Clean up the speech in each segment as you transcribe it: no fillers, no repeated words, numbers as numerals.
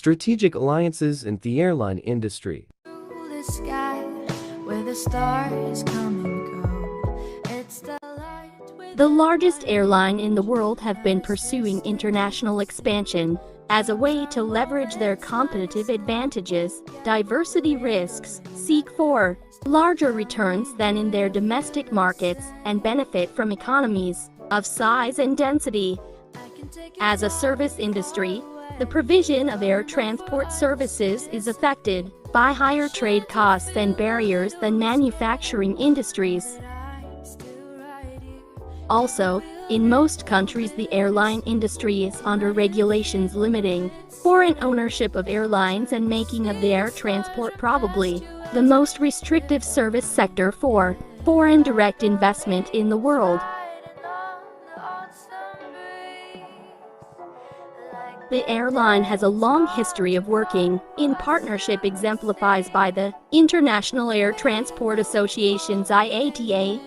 Strategic alliances in the airline industry. The sky where the stars come and go. It's the light with The largest airline in the world have been pursuing international expansion as a way to leverage their competitive advantages. Diversity risks seek for larger returns than in their domestic markets and benefit from economies of size and density. As a service industry, the provision of air transport services is affected by higher trade costs and barriers than manufacturing industries. Also, in most countries the airline industry is under regulations limiting foreign ownership of airlines and making of the air transport probably the most restrictive service sector for foreign direct investment in the world. The airline has a long history of working in partnership exemplified by the International Air Transport Association's IATA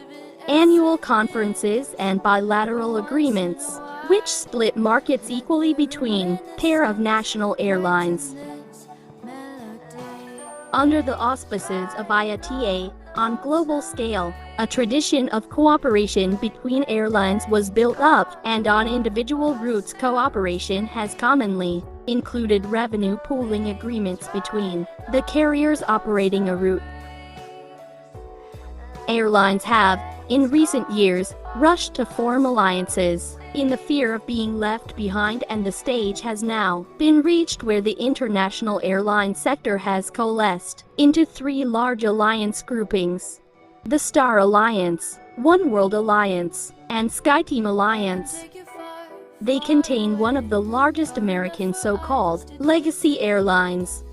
annual conferences and bilateral agreements, which split markets equally between pair of national airlines. Under the auspices of IATA, on global scale, a tradition of cooperation between airlines was built up, and on individual routes cooperation has commonly included revenue pooling agreements between the carriers operating a route. Airlines have, in recent years, rushed to form alliances in the fear of being left behind, and the stage has now been reached where the international airline sector has coalesced into three large alliance groupings: the Star Alliance, One World Alliance, and SkyTeam Alliance. They contain one of the largest American so-called legacy airlines.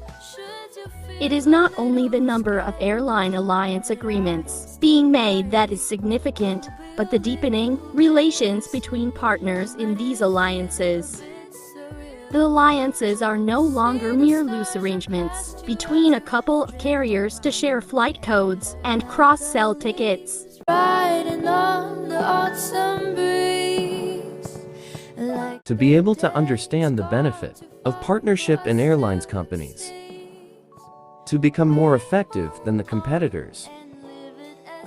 It is not only the number of airline alliance agreements being made that is significant, but the deepening relations between partners in these alliances. The alliances are no longer mere loose arrangements between a couple of carriers to share flight codes and cross-sell tickets. riding on the autumn breeze. To be able to understand the benefit of partnership in airlines companies, to become more effective than the competitors,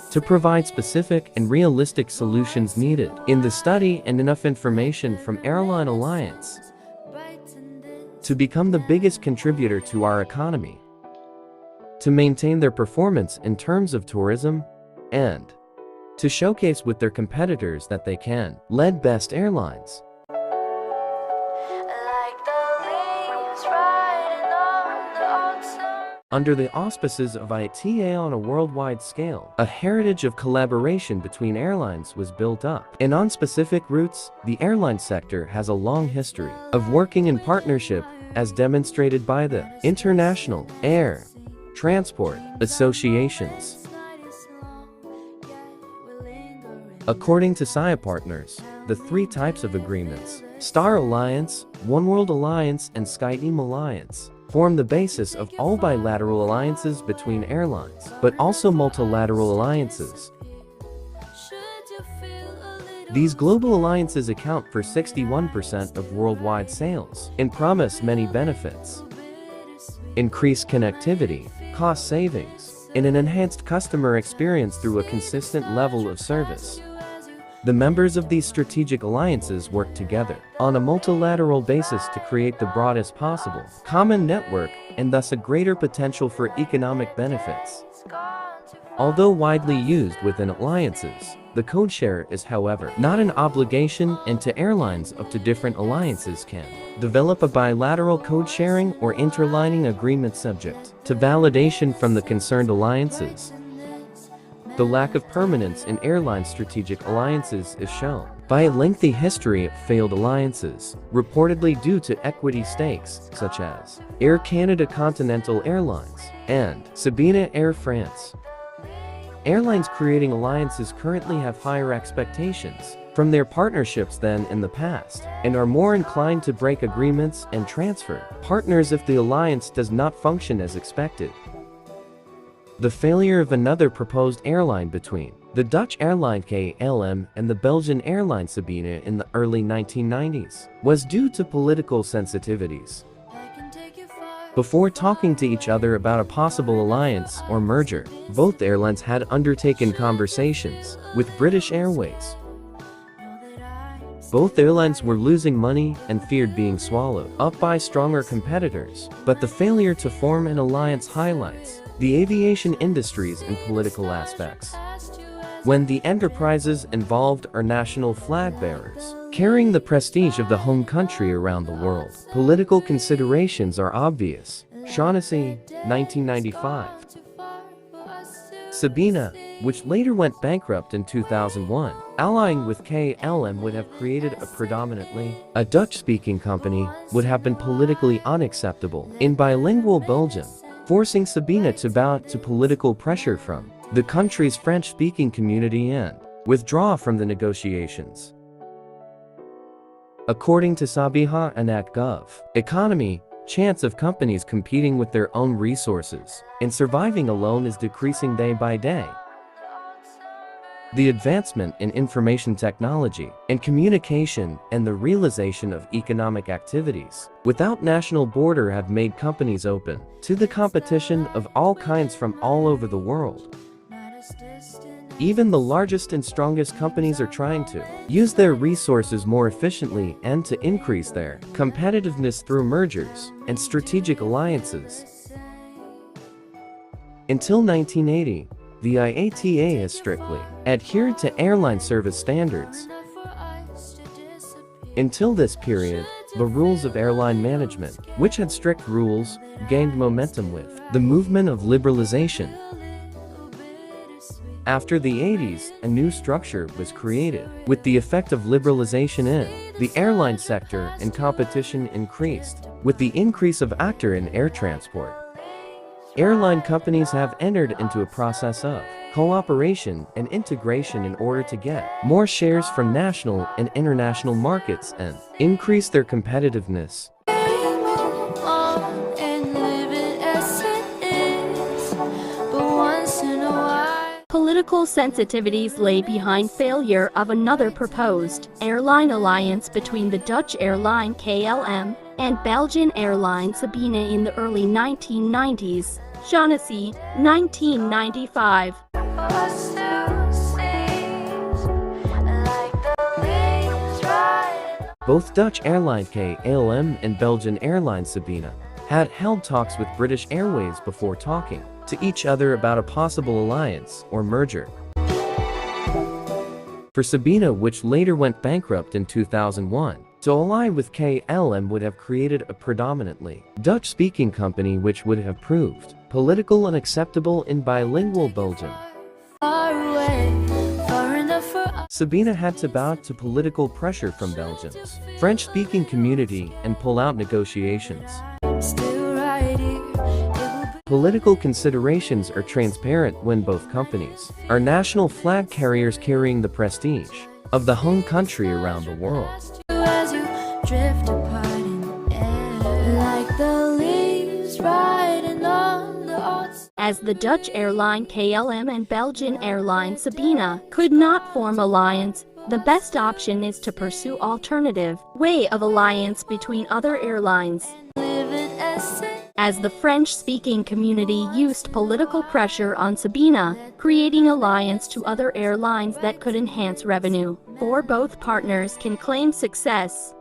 to provide specific and realistic solutions needed in the study and enough information from Airline Alliance to become the biggest contributor to our economy, to maintain their performance in terms of tourism, and to showcase with their competitors that they can lead best airlines. Like the leaves riding on the autumn. Under the auspices of IATA on a worldwide scale, a heritage of collaboration between airlines was built up. And on specific routes, the airline sector has a long history of working in partnership, as demonstrated by the International Air Transport Associations. According to SIA partners, the three types of agreements, Star Alliance, One World Alliance, and SkyTeam Alliance, form the basis of all bilateral alliances between airlines, but also multilateral alliances. These global alliances account for 61% of worldwide sales and promise many benefits: increased connectivity, cost savings, and an enhanced customer experience through a consistent level of service. The members of these strategic alliances work together on a multilateral basis to create the broadest possible common network and thus a greater potential for economic benefits. Although widely used within alliances, the code share is, however, not an obligation, and to airlines up to different alliances can develop a bilateral code sharing or interlining agreement subject to validation from the concerned alliances. The lack of permanence in airline strategic alliances is shown by a lengthy history of failed alliances, reportedly due to equity stakes, such as Air Canada Continental Airlines and Sabena Air France. Airlines creating alliances currently have higher expectations from their partnerships than in the past, and are more inclined to break agreements and transfer partners if the alliance does not function as expected. The failure of another proposed airline between the Dutch airline KLM and the Belgian airline Sabena in the early 1990s was due to political sensitivities. Before talking to each other about a possible alliance or merger, both airlines had undertaken conversations with British Airways. Both airlines were losing money and feared being swallowed up by stronger competitors, but the failure to form an alliance highlights the aviation industry's and political aspects. When the enterprises involved are national flag bearers, carrying the prestige of the home country around the world, political considerations are obvious. Shaughnessy, 1995. Sabena, which later went bankrupt in 2001, allying with KLM would have created a predominantly Dutch-speaking company, would have been politically unacceptable in bilingual Belgium, forcing Sabena to bow to political pressure from the country's French-speaking community and withdraw from the negotiations. According to Sabiha and Gov. Economy, chance of companies competing with their own resources and surviving alone is decreasing day by day. The advancement in information technology and communication and the realization of economic activities without national border have made companies open to the competition of all kinds from all over the world. Even the largest and strongest companies are trying to use their resources more efficiently and to increase their competitiveness through mergers and strategic alliances. Until 1980, the IATA has strictly adhered to airline service standards. Until this period, the rules of airline management, which had strict rules, gained momentum with the movement of liberalization. After the 80s, a new structure was created, with the effect of liberalization in the airline sector and competition increased, with the increase of actor in air transport. Airline companies have entered into a process of cooperation and integration in order to get more shares from national and international markets and increase their competitiveness. Political sensitivities lay behind failure of another proposed airline alliance between the Dutch airline KLM and Belgian airline Sabena in the early 1990s. Shaughnessy, 1995. Both Dutch airline KLM and Belgian airline Sabena had held talks with British Airways before talking to each other about a possible alliance or merger. For Sabena, which later went bankrupt in 2001, to ally with KLM would have created a predominantly Dutch-speaking company which would have proved political unacceptable in bilingual Belgium. Sabena had to bow to political pressure from Belgium's French-speaking community and pull out negotiations. Political considerations are transparent when both companies are national flag carriers carrying the prestige of the home country around the world. As the Dutch airline KLM and Belgian airline Sabena could not form alliance, the best option is to pursue alternative way of alliance between other airlines. As the French-speaking community used political pressure on Sabena, creating alliance to other airlines that could enhance revenue, for both partners can claim success.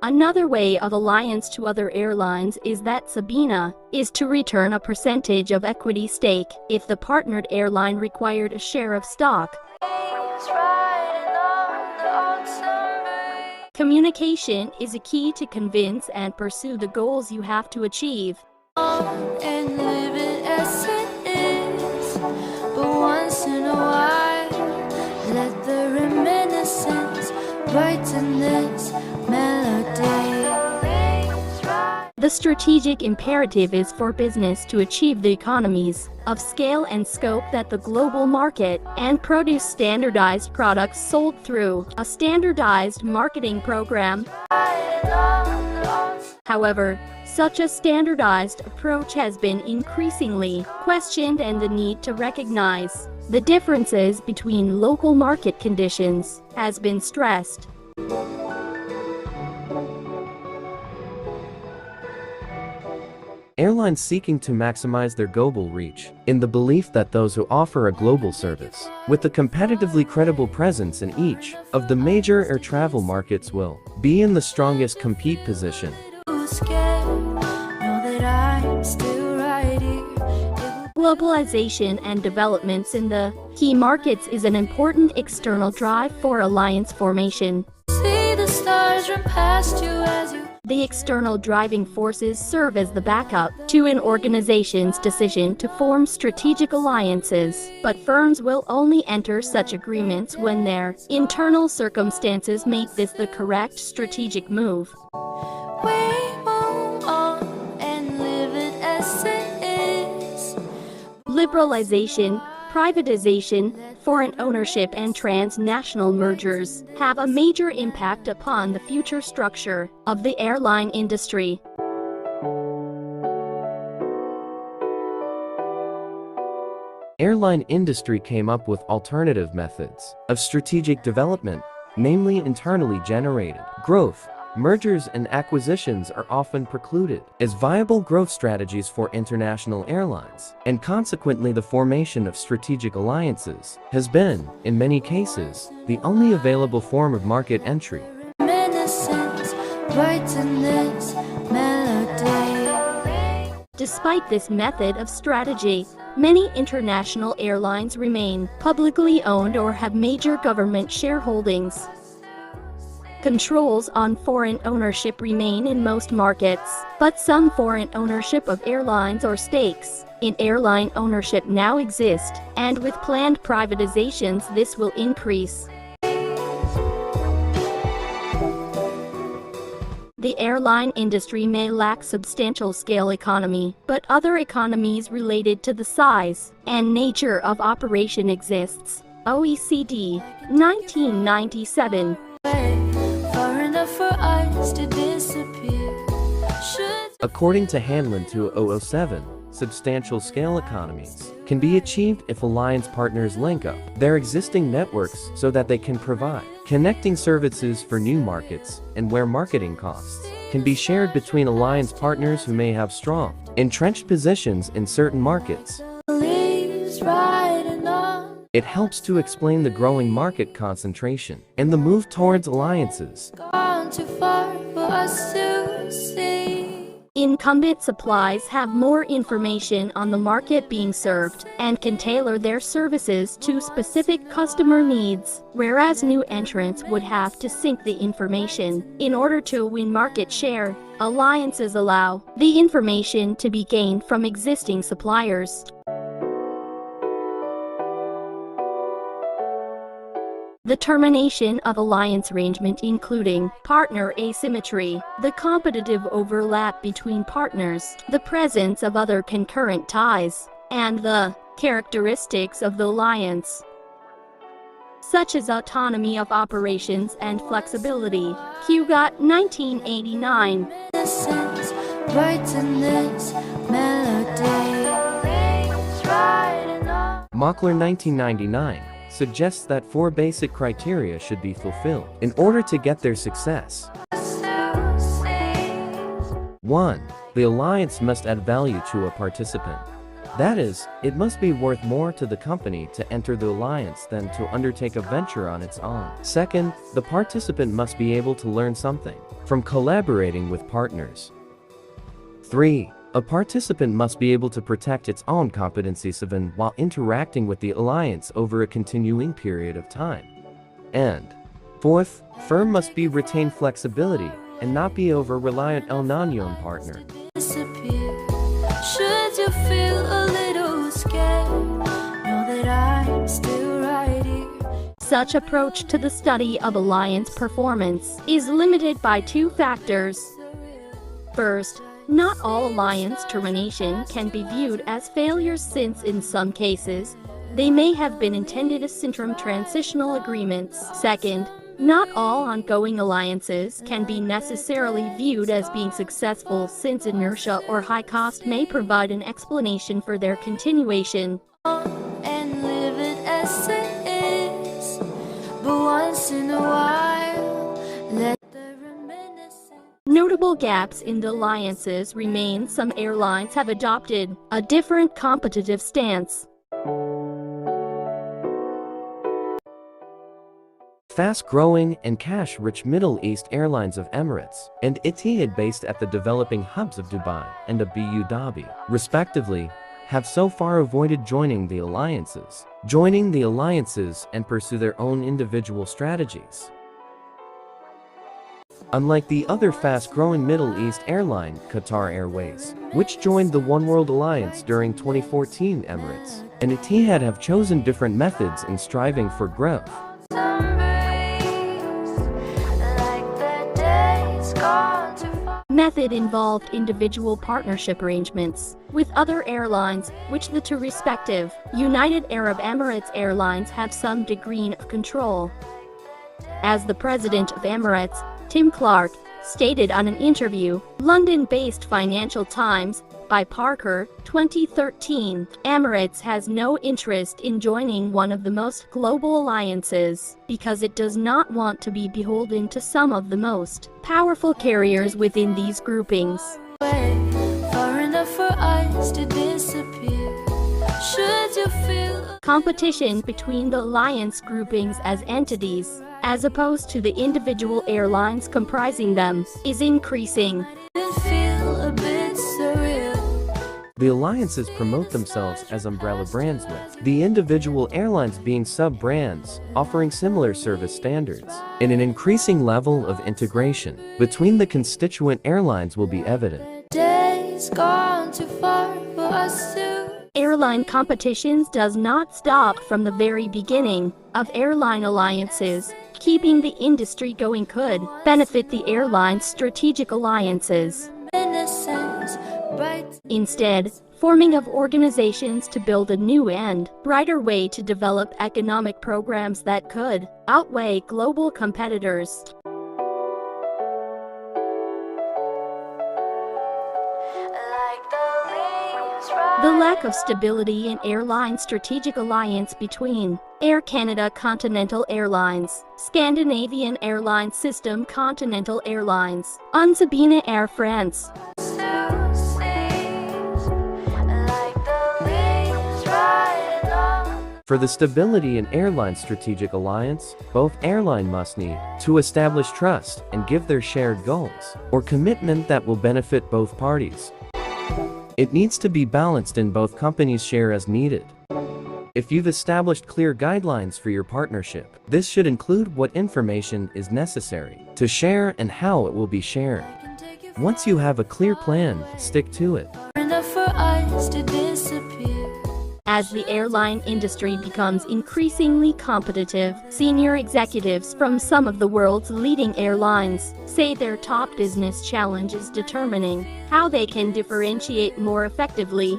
Another way of alliance to other airlines is that Sabena is to return a percentage of equity stake if the partnered airline required a share of stock. Communication is a key to convince and pursue the goals you have to achieve. And live it as it is, but once in a while, let the reminiscence brighten this melody. The strategic imperative is for business to achieve the economies of scale and scope that the global market and produce standardized products sold through a standardized marketing program. However, such a standardized approach has been increasingly questioned, and the need to recognize the differences between local market conditions has been stressed. airlines seeking to maximize their global reach, in the belief that those who offer a global service, with a competitively credible presence in each of the major air travel markets will be in the strongest compete position. Globalization and developments in the key markets is an important external drive for alliance formation. See the stars run past you as you. The external driving forces serve as the backup to an organization's decision to form strategic alliances, but firms will only enter such agreements when their internal circumstances make this the correct strategic move. We move on and live it as it is. Liberalization, privatization, foreign ownership and transnational mergers have a major impact upon the future structure of the airline industry. Airline industry came up with alternative methods of strategic development, namely internally generated growth. Mergers and acquisitions are often precluded as viable growth strategies for international airlines, and consequently the formation of strategic alliances has been, in many cases, the only available form of market entry. Reminiscence, brighten this melody. Despite this method of strategy, many international airlines remain publicly owned or have major government shareholdings. Controls on foreign ownership remain in most markets, but some foreign ownership of airlines or stakes in airline ownership now exist, and with planned privatizations this will increase. The airline industry may lack substantial scale economy, but other economies related to the size and nature of operation exists. OECD, 1997. Far enough for us to disappear. According to Hanlon 2007, substantial scale economies can be achieved if alliance partners link up their existing networks so that they can provide connecting services for new markets, and where marketing costs can be shared between alliance partners who may have strong, entrenched positions in certain markets. It helps to explain the growing market concentration and the move towards alliances. Gone too far for us to see. Incumbent supplies have more information on the market being served and can tailor their services to specific customer needs, whereas new entrants would have to sync the information in order to win market share. Alliances allow the information to be gained from existing suppliers. The termination of alliance arrangement including partner asymmetry, the competitive overlap between partners, the presence of other concurrent ties, and the characteristics of the alliance, such as autonomy of operations and flexibility. Hugot, 1989. Mockler, 1999. Suggests that 4 basic criteria should be fulfilled in order to get their success. 1. The alliance must add value to a participant. That is, it must be worth more to the company to enter the alliance than to undertake a venture on its own. Second, the participant must be able to learn something from collaborating with partners. 3. A participant must be able to protect its own competencies even while interacting with the alliance over a continuing period of time. And 4th, firm must retain flexibility and not be over-reliant on non-known partner. Should you feel a little scared, know that I'm still right here. Such approach to the study of alliance performance is limited by 2 factors. First, not all alliance termination can be viewed as failures since in some cases, they may have been intended as interim transitional agreements. Second, not all ongoing alliances can be necessarily viewed as being successful since inertia or high cost may provide an explanation for their continuation. And live it as it is, but once in a while, let the reminiscence. Notable notable gaps in the alliances remain. Some airlines have adopted a different competitive stance. Fast-growing and cash-rich Middle East airlines of Emirates and Etihad, based at the developing hubs of Dubai and Abu Dhabi, respectively, have so far avoided joining the alliances and pursue their own individual strategies. Unlike the other fast-growing Middle East airline, Qatar Airways, which joined the One World Alliance during 2014, Emirates and Etihad have chosen different methods in striving for growth. Method involved individual partnership arrangements with other airlines, which the two respective United Arab Emirates airlines have some degree of control. As the president of Emirates, Tim Clark, stated on an interview, London-based Financial Times, by Parker, 2013, Emirates has no interest in joining one of the most global alliances because it does not want to be beholden to some of the most powerful carriers within these groupings. Competition between the alliance groupings as entities, as opposed to the individual airlines comprising them, is increasing. The alliances promote themselves as umbrella brands, with the individual airlines being sub-brands, offering similar service standards. And an increasing level of integration between the constituent airlines will be evident. Airline competitions does not stop from the very beginning of airline alliances. Keeping the industry going could benefit the airline's strategic alliances. Instead, forming of organizations to build a new and brighter way to develop economic programs that could outweigh global competitors. The lack of stability in airline strategic alliance between Air Canada Continental Airlines, Scandinavian Airlines System Continental Airlines, and Sabena Air France. For the stability in airline strategic alliance, both airline must need to establish trust and give their shared goals or commitment that will benefit both parties. It needs to be balanced in both companies share as needed. If you've established clear guidelines for your partnership, this should include what information is necessary to share and how it will be shared. Once you have a clear plan, stick to it. As the airline industry becomes increasingly competitive, senior executives from some of the world's leading airlines say their top business challenge is determining how they can differentiate more effectively.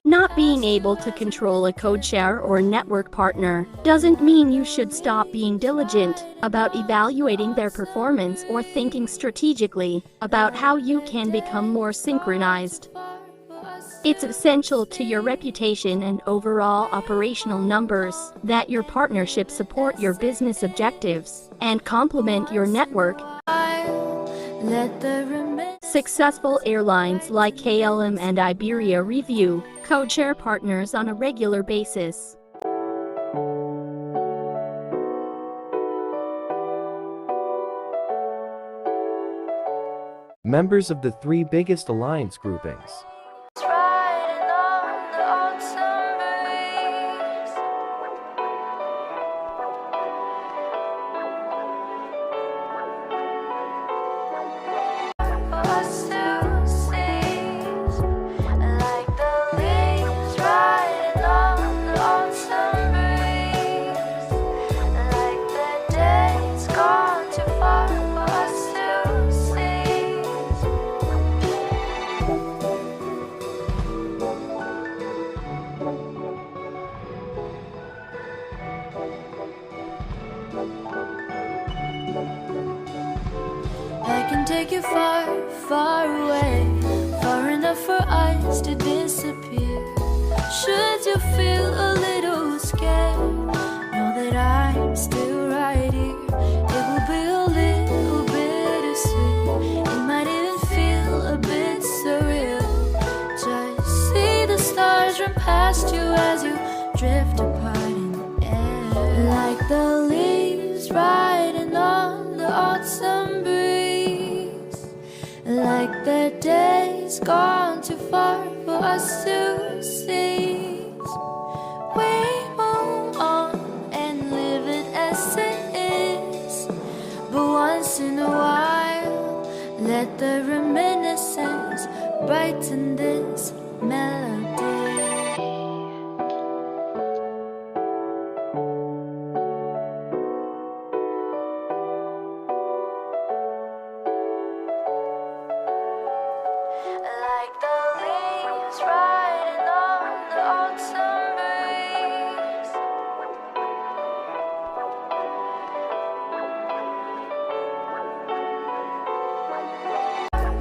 Not being able to control a codeshare or network partner doesn't mean you should stop being diligent about evaluating their performance or thinking strategically about how you can become more synchronized. It's essential to your reputation and overall operational numbers that your partnership support your business objectives and complement your network. Successful airlines like KLM and Iberia review codeshare partners on a regular basis. Members of the three biggest alliance groupings. I can take you far, far away, far enough for us to disappear. Should you feel a little scared, know that I'm still right here. It will be a little bittersweet. run past you as you drift apart in the air. Like the leaves riding on the autumn breeze. Like the days gone too far for us to seize. We move on and live it as it is. But once in a while, let the reminiscence brighten this melody. Like the leaves riding on the autumn breeze.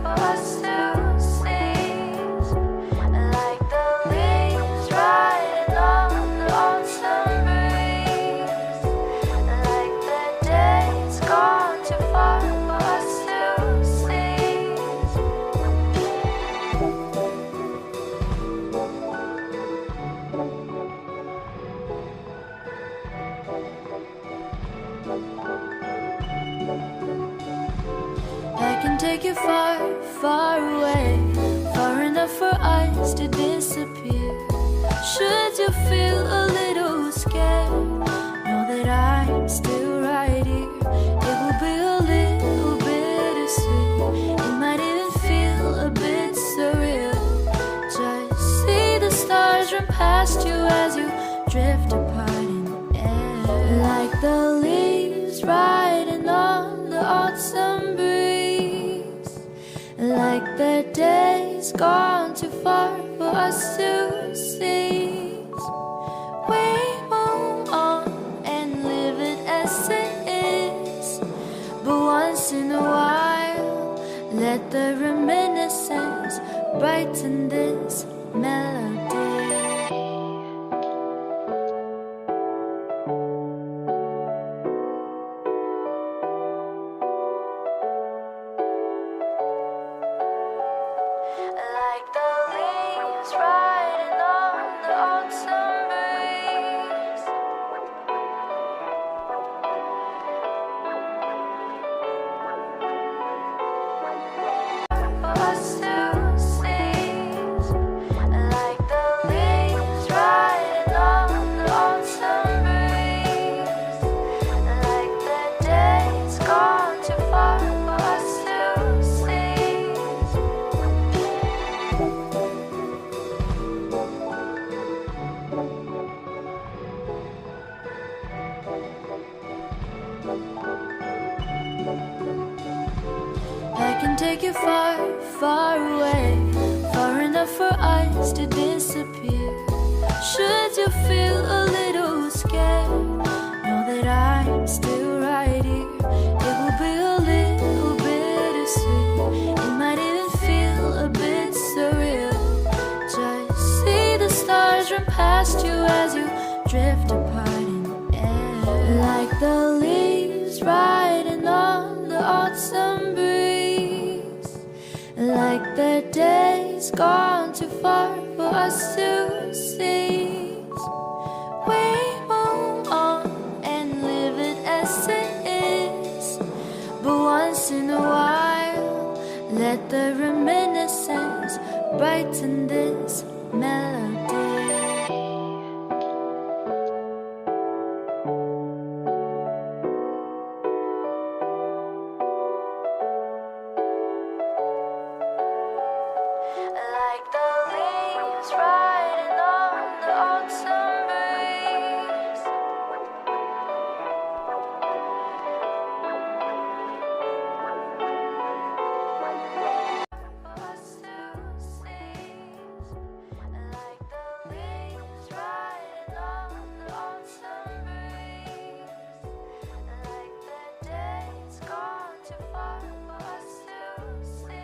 For us to seize. Like the leaves riding on the autumn breeze. Like the days gone too far for us to seize. I can take you far, far away, far enough for us to disappear. Should you feel a little scared, know that I'm still right here. It will be a little bittersweet. It might even feel a bit surreal. Just see the stars run past you as you drift apart in the air. Like the leaves riding on the autumn breeze. Like the days gone too far for us to seize. We move on and live it as it is. But once in a while, let the reminiscence brighten this melody. Like the leaves riding on the autumn breeze. For us to seize. Like the leaves riding on the autumn breeze. Like the days gone too far for us to seize. I can take you far, far away, far enough for us to disappear. Should you feel a little scared, know that I'm still right here. It will be a little bittersweet. It might even feel a bit surreal. Just see the stars run past you as you drift apart in the air. Like the leaves riding on the autumn breeze. Like the days gone too far for us to seize. We move on and live it as it is. But once in a while, let the reminiscence brighten this melody. Like the leaves riding on the autumn breeze. For us to seize. Like the leaves riding on the autumn breeze. Like the days gone too far for us to seize.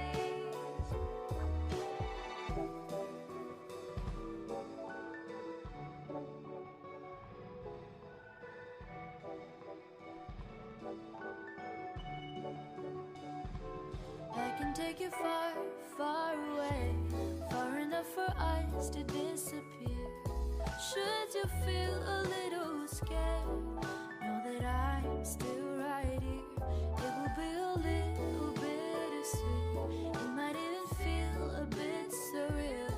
I can take you far, far away, far enough for us to disappear. you feel a little scared, know that I'm still right here. It will be a little bittersweet, it might even feel a bit surreal.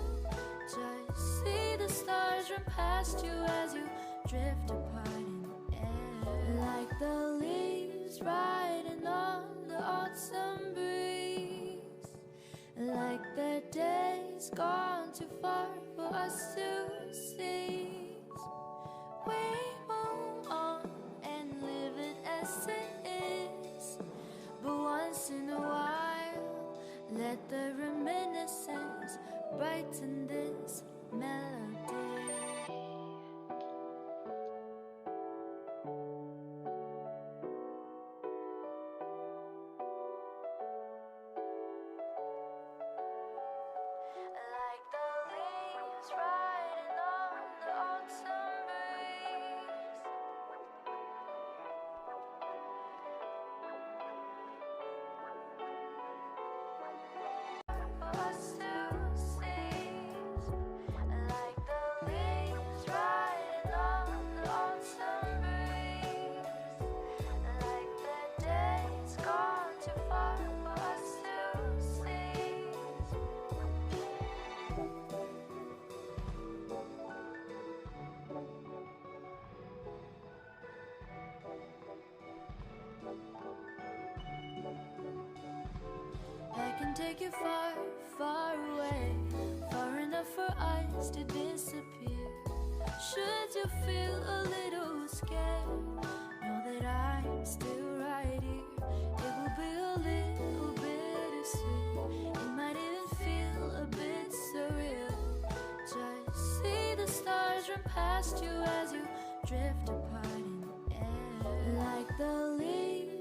Just see the stars run past you as you drift apart in the air, like the leaves riding on the autumn breeze, like the days gone too far for us to seize. We move on and live it as it is, but once in a while, let the reminiscence brighten this melody. Like the leaves riding on the autumn breeze, for us to seize. Like the leaves riding on the autumn breeze, like the days gone too far for us to seize. I can take you far, far away, far enough for us to disappear. Should you feel a little scared, know that I'm still right here. It will be a little bittersweet, it might even feel a bit surreal. Just see the stars run past you as you drift apart in the air, like the leaves.